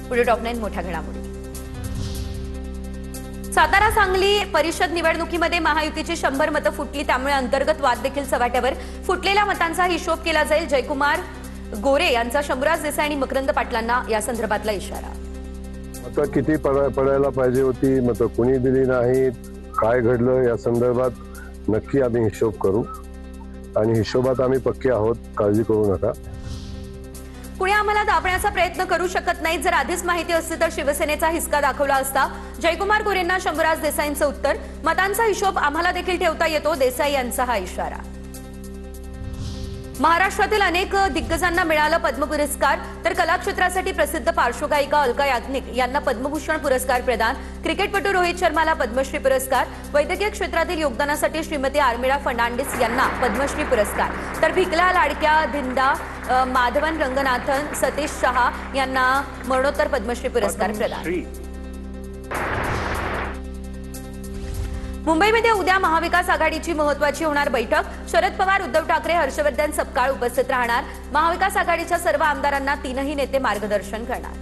पुढे टॉप 9 मोठ्या घडामोडी। सातारा सांगली परिषद निवडणुकीमध्ये महायुतीची 100 मतं फुटली, त्यामुळे अंतर्गत वाद देखील चव्हाट्यावर। फुटलेल्या मतांचा हिशोब केला जाईल। जयकुमार गोरे यांचा शंभूराज देसाई आणि मकरंद पाटलांना या संदर्भातला इशारा। मतं किती पडायला पाहिजे होती, मतं कोणी दिली नाहीत, काय घडलं या संदर्भात नक्की आम्ही हिशोब करू आणि हिशोबात आम्ही पक्के आहोत, काळजी करू नका। कुणी आम्हाला दाबण्याचा प्रयत्न करू शकत नाही। जर आधीच माहिती असते तर शिवसेनेचा हिसका दाखवला असता। जयकुमार गोरेंना शंभूराज देसाईंचं उत्तर। मतांचा हिशोब आम्हाला देखील ठेवता येतो, देसाई यांचा हा इशारा। महाराष्ट्रातील अनेक दिग्गजांना मिळाला पद्म पुरस्कार, तर कला क्षेत्रासाठी प्रसिद्ध पार्श्वगायिका अलका याग्निक यांना पद्मभूषण पुरस्कार प्रदान। क्रिकेटपटू रोहित शर्माला पद्मश्री पुरस्कार। वैद्यकीय क्षेत्रातील योगदानासाठी श्रीमती आर्मिळा फर्नांडिस यांना पद्मश्री पुरस्कार, तर भिकला लाडक्या धिंडा माधवन रंगनाथन सतीश शहा यांना मरणोत्तर पद्मश्री पुरस्कार प्रदान। मुंबईमध्ये उद्या महाविकास आघाडीची महत्त्वाची होणार बैठक। शरद पवार, उद्धव ठाकरे, हर्षवर्धन सपकाळ उपस्थित राहणार। महाविकास आघाडीच्या सर्व आमदारांना तीनही नेते मार्गदर्शन करणार।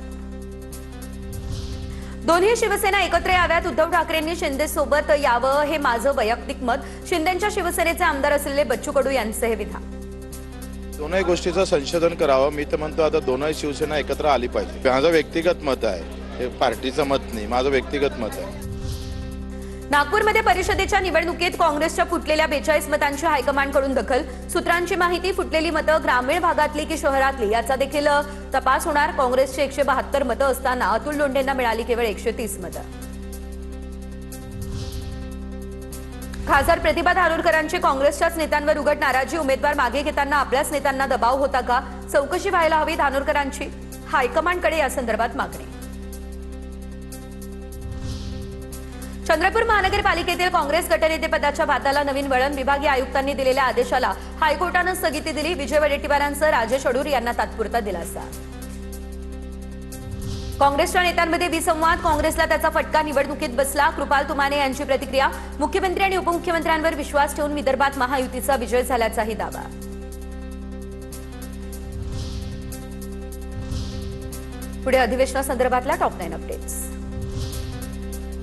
दोन्ही शिवसेना एकत्र याव्यात। उद्धव ठाकरेंनी शिंदे सोबत यावं हे माझं वैयक्तिक मत। शिंदेच्या शिवसेनेचे आमदार असलेले बच्चू कडू यांचे हे विधान। दोनही गोष्टीचं संशोधन करावं। मी तर म्हणतो आता दोनही शिवसेना एकत्र आली पाहिजे। माझं व्यक्तिगत मत आहे, हे पार्टीचं मत नाही, माझं व्यक्तिगत मत आहे। नागपूरमध्ये परिषदेच्या निवडणुकीत काँग्रेसच्या फुटलेल्या 42 मतांची हायकमांडकडून दखल। सूत्रांची माहिती, फुटलेली मतं ग्रामीण भागातली की शहरातली याचा देखील तपास होणार। काँग्रेसचे 172 मतं असताना अतुल लोंढेंना मिळाली केवळ 130 मतं। खासदार प्रतिभा धानोरकरांची काँग्रेसच्याच नेत्यांवर उघड नाराजी। उमेदवार मागे घेताना आपल्याच नेत्यांना दबाव होता का? चौकशी व्हायला हवी धानोरकरांची, हायकमांडकडे या संदर्भात मागणी। चंद्रपूर महानगरपालिकेतील काँग्रेस गटनेतेपदाच्या भाताला नवीन वळण। विभागीय आयुक्तांनी दिलेल्या आदेशाला हायकोर्टानं स्थगिती दिली। विजय वडेट्टीवारांसह राजेश अडूर यांना तात्पुरता दिलासा। काँग्रेसच्या नेत्यांमध्ये विसंवाद, काँग्रेसला त्याचा फटका निवडणुकीत बसला। कृपाल तुमाने यांची प्रतिक्रिया, मुख्यमंत्री आणि उपमुख्यमंत्र्यांवर विश्वास ठेवून विदर्भात महायुतीचा विजय झाल्याचाही दावा। पुढे अधिवेशनासंदर्भातल्या टॉप 9 अपडेट्स।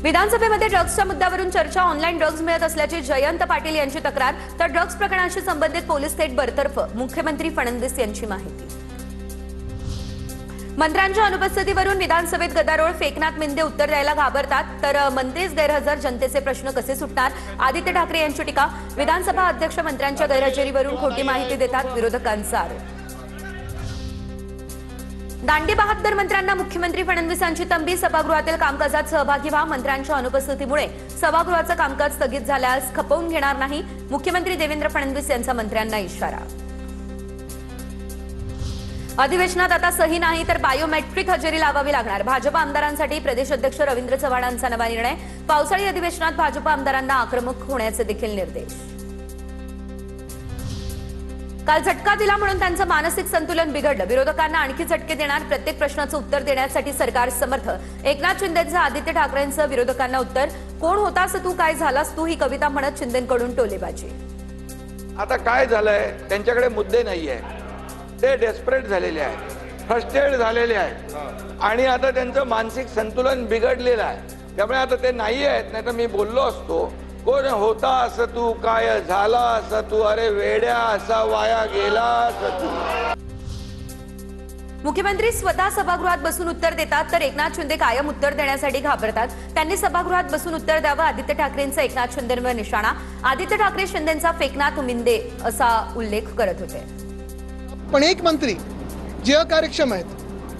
विधानसभेमध्ये ड्रग्सच्या मुद्द्यावरून चर्चा। ऑनलाईन ड्रग्ज मिळत असल्याची जयंत पाटील यांची तक्रार, तर ड्रग्ज प्रकरणाशी संबंधित पोलीस थेट बरतर्फ। मुख्यमंत्री फडणवीस यांची माहिती। मंत्र्यांच्या अनुपस्थितीवरून विधानसभेत गदारोळ। फेकनाथ मिंदे उत्तर द्यायला घाबरतात, तर मंत्रीच गैरहजर, जनतेचे प्रश्न कसे सुटणार? आदित्य ठाकरे यांची टीका। विधानसभा अध्यक्ष मंत्र्यांच्या गैरहजेरीवरून खोटी माहिती देतात, विरोधकांचा आरोप। दांडी बहादर मंत्र्यांना मुख्यमंत्री फडणवीसांची तंबी। सभागृहातील कामकाजात सहभागी व्हा। मंत्र्यांच्या अनुपस्थितीमुळे सभागृहाचं कामकाज स्थगित झाल्यास खपवून घेणार नाही। मुख्यमंत्री देवेंद्र फडणवीस यांचा मंत्र्यांना इशारा। अधिवेशनात आता सही नाही तर बायोमेट्रिक हजेरी लावावी लागणार। भाजप आमदारांसाठी प्रदेश अध्यक्ष रवींद्र चव्हाणांचा नवा निर्णय। पावसाळी अधिवेशनात भाजप आमदारांना आक्रमक होण्याचे देखील निर्देश। काल झटका दिला म्हणून त्यांचं मानसिक संतुलन बिघडलं। विरोधकांना आणखी झटके देणार। प्रत्येक प्रश्नाचं उत्तर देण्यासाठी सरकार समर्थ। एकनाथ शिंदेंचं आदित्य ठाकरेंचं विरोधकांना उत्तर। कोण होतास तू, काय झालास तू, ही कविता म्हणत शिंदेंकडून टोलेबाजी। आता काय झालंय, त्यांच्याकडे मुद्दे नाहीये, ते डेस्परेट झालेले आहेत, फ्रस्ट्रेट झालेले आहेत आणि आता त्यांचं मानसिक संतुलन बिघडलेलं आहे। त्यामुळे आता ते नाही आहेत, नाही तर मी बोललो असतो, कोण होता असं तू, काय झाला असं तू, अरे वेड्या असा वाया गेला असं तू। मुख्यमंत्री स्वतः सभागृहात बसून उत्तर देतात, तर एकनाथ शिंदे कायम उत्तर देण्यासाठी घाबरतात। त्यांनी सभागृहात बसून उत्तर द्यावं। आदित्य ठाकरेंचा एकनाथ शिंदेंवर निशाणा। आदित्य ठाकरे शिंदेंचा फेकनाथ मिंदे असा उल्लेख करत होते। पण एक मंत्री जे अकार्यक्षम आहेत,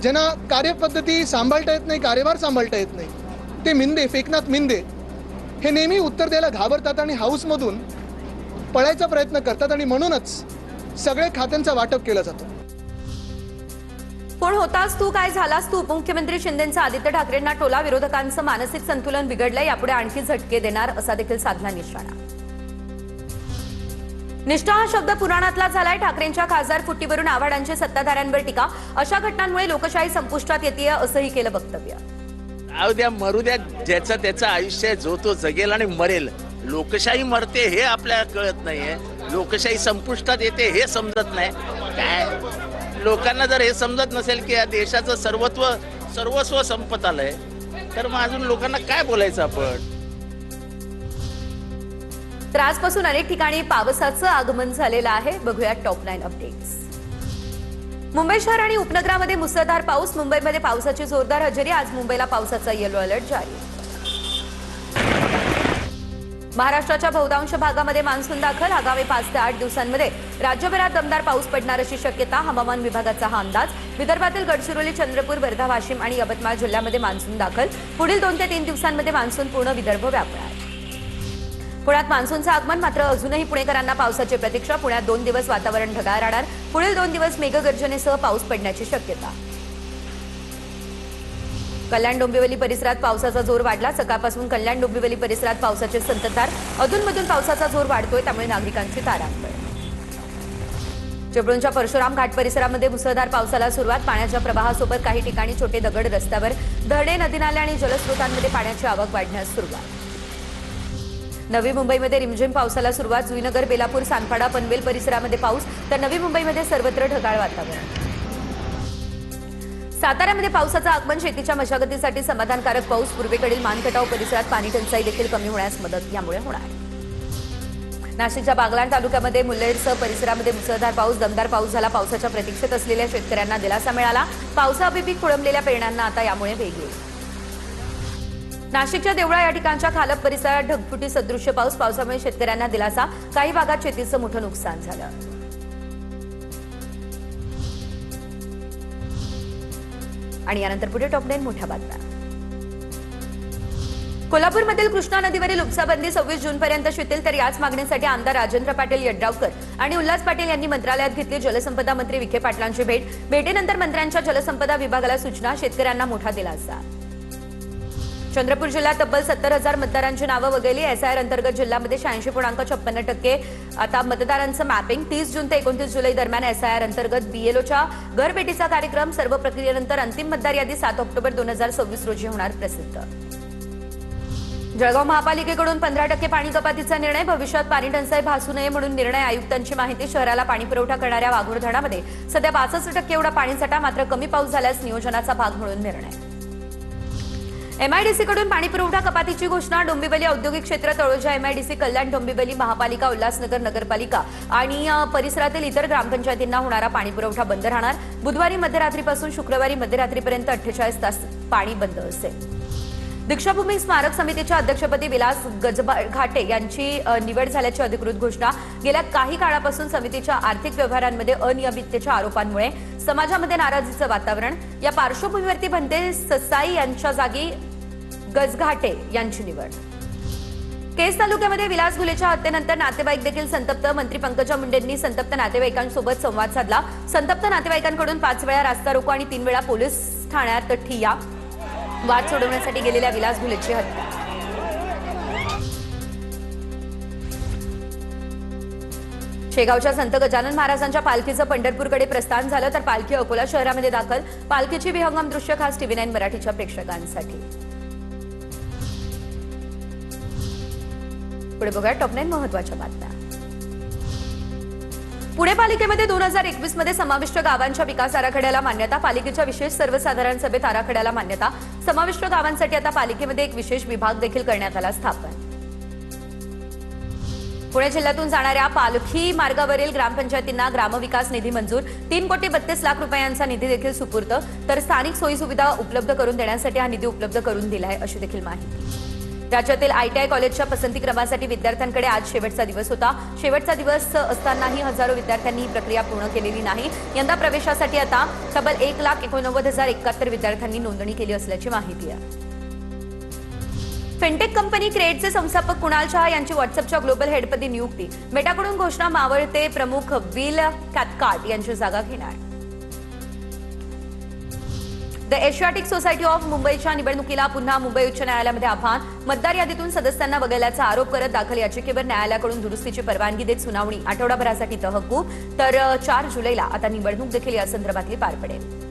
ज्यांना कार्यपद्धती सांभाळता येत नाही, कार्यभार सांभाळता येत नाही, ते मिंदे, फेकनाथ मिंदे हे नेहमी उत्तर द्यायला घाबरतात आणि हाऊसमधून पळायचा प्रयत्न करतात आणि म्हणूनच सगळे खात्यांचं वाटप केलं जातं। कोण होतास तू, काय झालास तू, उपमुख्यमंत्री शिंदेंचा आदित्य ठाकरेंना टोला। विरोधकांचं मानसिक संतुलन बिघडलंय, यापुढे आणखी झटके देणार असा देखील साधला निशाणा। निष्ठा हा शब्द पुराणातला झालाय। ठाकरेंच्या खासदार फुटीवरून आव्हाडांची सत्ताधाऱ्यांवर टीका। अशा घटनांमुळे लोकशाही संपुष्टात येते असंही केलं वक्तव्य। द्या मरू द्या, ज्याचं त्याचं आयुष्य, जो तो जगेल आणि मरेल। लोकशाही मरते हे आपल्याला कळत नाहीये, लोकशाही संपुष्टात येते हे समजत नाही। काय लोकांना जर हे समजत नसेल की या देशाचं सर्वत्व सर्वस्व संपत आलंय, तर मग अजून लोकांना काय बोलायचं आपण? तर आजपासून अनेक ठिकाणी पावसाचं आगमन झालेलं आहे. बघूया टॉप 9 अपडेट्स. मुंबई शहर आणि उपनगरामध्ये मुसळधार पाऊस. मुंबईमध्ये पावसाची जोरदार हजेरी. आज मुंबईला पावसाचा येलो अलर्ट जारी. महाराष्ट्राच्या बहुतांश भागामध्ये मान्सून दाखल. आगामी 5 ते 8 दिवसांमध्ये राज्यभरात दमदार पाऊस पडणार अशी शक्यता. हवामान विभागाचा हा अंदाज. विदर्भातील गडचिरोली, चंद्रपूर, वर्धा, वाशिम आणि यवतमाळ जिल्ह्यामध्ये मान्सून दाखल. पुढील 2 ते 3 दिवसांमध्ये मान्सून पूर्ण विदर्भ व्यापणार. पुण्यात मान्सूनचं आगमन. मात्र अजूनही पुणेकरांना पावसाची प्रतीक्षा. पुण्यात 2 दिवस वातावरण ढगाळ राहणार. पुढील 2 दिवस मेघगर्जनेसह पाऊस पडण्याची शक्यता. कल्याण डोंबिवली परिसरात पावसाचा जोर वाढला. सकाळपासून कल्याण डोंबिवली परिसरात पावसाचे संततधार. अधूनमधून पावसाचा जोर वाढतोय, त्यामुळे नागरिकांची तारांबळ. चिपळूणच्या परशुराम घाट परिसरामध्ये मुसळधार पावसाला सुरुवात. पाण्याच्या प्रवाहासोबत काही ठिकाणी छोटे दगड रस्त्यावर. धरणे, नदी नाले आणि जलस्रोतांमध्ये पाण्याची आवक वाढण्यास सुरुवात. नवी मुंबईमध्ये रिमझिम पावसाला सुरुवात. जुईनगर, बेलापूर, सानपाडा, पनवेल परिसरामध्ये पाऊस, तर नवी मुंबईमध्ये सर्वत्र ढगाळ वातावरण. साताऱ्यामध्ये पावसाचं आगमन. शेतीच्या मशागतीसाठी समाधानकारक पाऊस. पूर्वेकडील मानखटाव परिसरात पाणी टंचाई देखील कमी होण्यास मदत यामुळे होणार. नाशिकच्या बागलाण तालुक्यामध्ये मुल्हेडसह परिसरामध्ये मुसळधार पाऊस. दमदार पाऊस झाला. पावसाच्या प्रतीक्षेत असलेल्या शेतकऱ्यांना दिलासा मिळाला. पावसाअभावी खोळंबलेल्या पेरण्यांना आता यामुळे वेग येईल. नाशिकच्या देवळा या ठिकाणच्या खालप परिसरात ढगफुटी सदृश्य पाऊस. पावसामुळे शेतकऱ्यांना दिलासा. काही भागात शेतीचं मोठं नुकसान झालं. आणि यानंतर पुढे टॉप 9 मोठ्या बातम्या. कोल्हापूरमधील कृष्णा नदीवरील उपसाबंदी 26 जूनपर्यंत शिथिल. तर याच मागणीसाठी आमदार राजेंद्र पाटील यड्रावकर आणि उल्हास पाटील यांनी मंत्रालयात घेतली जलसंपदा मंत्री विखे पाटलांची भेट. भेटीनंतर मंत्र्यांच्या जलसंपदा विभागाला सूचना. शेतकऱ्यांना मोठा दिलासा. चंद्रपूर जिल्ह्यात तब्बल 70,000 मतदारांची नावं वगळली. एसआयआर अंतर्गत जिल्ह्यामध्ये 86.56% आता मतदारांचं मॅपिंग. 30 जून ते 29 जुलै दरम्यान एसआयआर अंतर्गत बीएलओच्या घरभेटीचा कार्यक्रम. सर्व प्रक्रियेनंतर अंतिम मतदार यादी 7 ऑक्टोबर 2026 रोजी होणार प्रसिद्ध. जळगाव महापालिकेकडून 15% पाणी कपातीचा निर्णय. भविष्यात पाणी टंचाई भासू नये म्हणून निर्णय. आयुक्तांची माहिती. शहराला पाणी पुरवठा करणाऱ्या वाघोर धरणामध्ये सध्या 62% एवढा पाणीसाठा. मात्र कमी पाऊस झाल्यास नियोजनाचा भाग म्हणून निर्णय. एमआयडीसी कडून पाणी पुरवठा कपातीची घोषणा. डोंबिवली औद्योगिक क्षेत्र, तळोजा एमआयडीसी, कल्याण डोंबिवली महापालिका, उल्हासनगर नगरपालिका आणि परिसरातील इतर ग्रामपंचायतींना होणारा पाणी पुरवठा बंद राहणार. बुधवारी मध्यरात्रीपासून शुक्रवारी मध्यरात्रीपर्यंत 48 तास पाणी बंद असेल. दीक्षाभूमी स्मारक समितीच्या अध्यक्षपदी विलास गजघाटे यांची निवड झाल्याची अधिकृत घोषणा. गेल्या काही काळापासून समितीच्या आर्थिक व्यवहारांमध्ये अनियमिततेच्या आरोपांमुळे समाजामध्ये नाराजीचं वातावरण. या पार्श्वभूमीवरती भंते ससाई यांच्या जागी गजघाटे यांची निवड. केज तालुक्यामध्ये विलास घुलेच्या हत्येनंतर नातेवाईक देखील संतप्त. मंत्री पंकजा मुंडेंनी संतप्त नातेवाईकांसोबत संवाद साधला. संतप्त नातेवाईकांकडून 5 वेळा रास्ता रोको आणि 3 वेळा पोलीस ठाण्यात ठिय्या. वाद सोडवण्यासाठी गेलेल्या विलास घुलेची हत्या. शेगावच्या संत गजानन महाराजांच्या पालखीचं पंढरपूरकडे प्रस्थान झालं. तर पालखी अकोला शहरामध्ये दाखल. पालखीची विहंगम दृश्य खास TV 9 मराठीच्या प्रेक्षकांसाठी. पुढे बघा टॉप 9 महत्त्वाच्या बातम्या. पुणे पालिकेमध्ये 2021 मध्ये समाविष्ट गावांच्या विकास आराखड्याला मान्यता. पालिकेच्या विशेष सर्वसाधारण सभेत आराखड्याला मान्यता. समाविष्ट गावांसाठी आता पालिकेमध्ये एक विशेष विभाग देखील करण्यात आला स्थापन. पुणे जिल्ह्यातून जाणाऱ्या पालखी मार्गावरील ग्रामपंचायतींना ग्रामविकास निधी मंजूर. 3,32 लाख रुपयांचा निधी देखील सुपूर्द. तर स्थानिक सोयीसुविधा उपलब्ध करून देण्यासाठी हा निधी उपलब्ध करून दिला आहे अशी देखील माहिती. राज्यातील ITI कॉलेजच्या पसंती क्रमासाठी विद्यार्थ्यांकडे आज शेवटचा दिवस होता. शेवटचा दिवस असतानाही हजारो विद्यार्थ्यांनी ही प्रक्रिया पूर्ण केलेली नाही. यंदा प्रवेशासाठी आता तब्बल 1,89,071 विद्यार्थ्यांनी नोंदणी केली असल्याची माहिती आहे. फिनटेक कंपनी क्रेडचे संस्थापक कुणाल शहा यांची व्हॉट्सअपच्या ग्लोबल हेडपदी नियुक्ती. मेटाकडून घोषणा. मावळते प्रमुख विल कॅथकार्ट यांची जागा घेणार. द एशियाटिक सोसायटी ऑफ मुंबईच्या निवडणुकीला पुन्हा मुंबई उच्च न्यायालयामध्ये आव्हान. मतदार यादीतून सदस्यांना वगळल्याचा आरोप करत दाखल याचिकेवर न्यायालयाकडून दुरुस्तीची परवानगी देत सुनावणी. आठवडाभरासाठी तहकूब. तर 4 जुलैला आता निवडणूक देखील या संदर्भातली पार पडेल.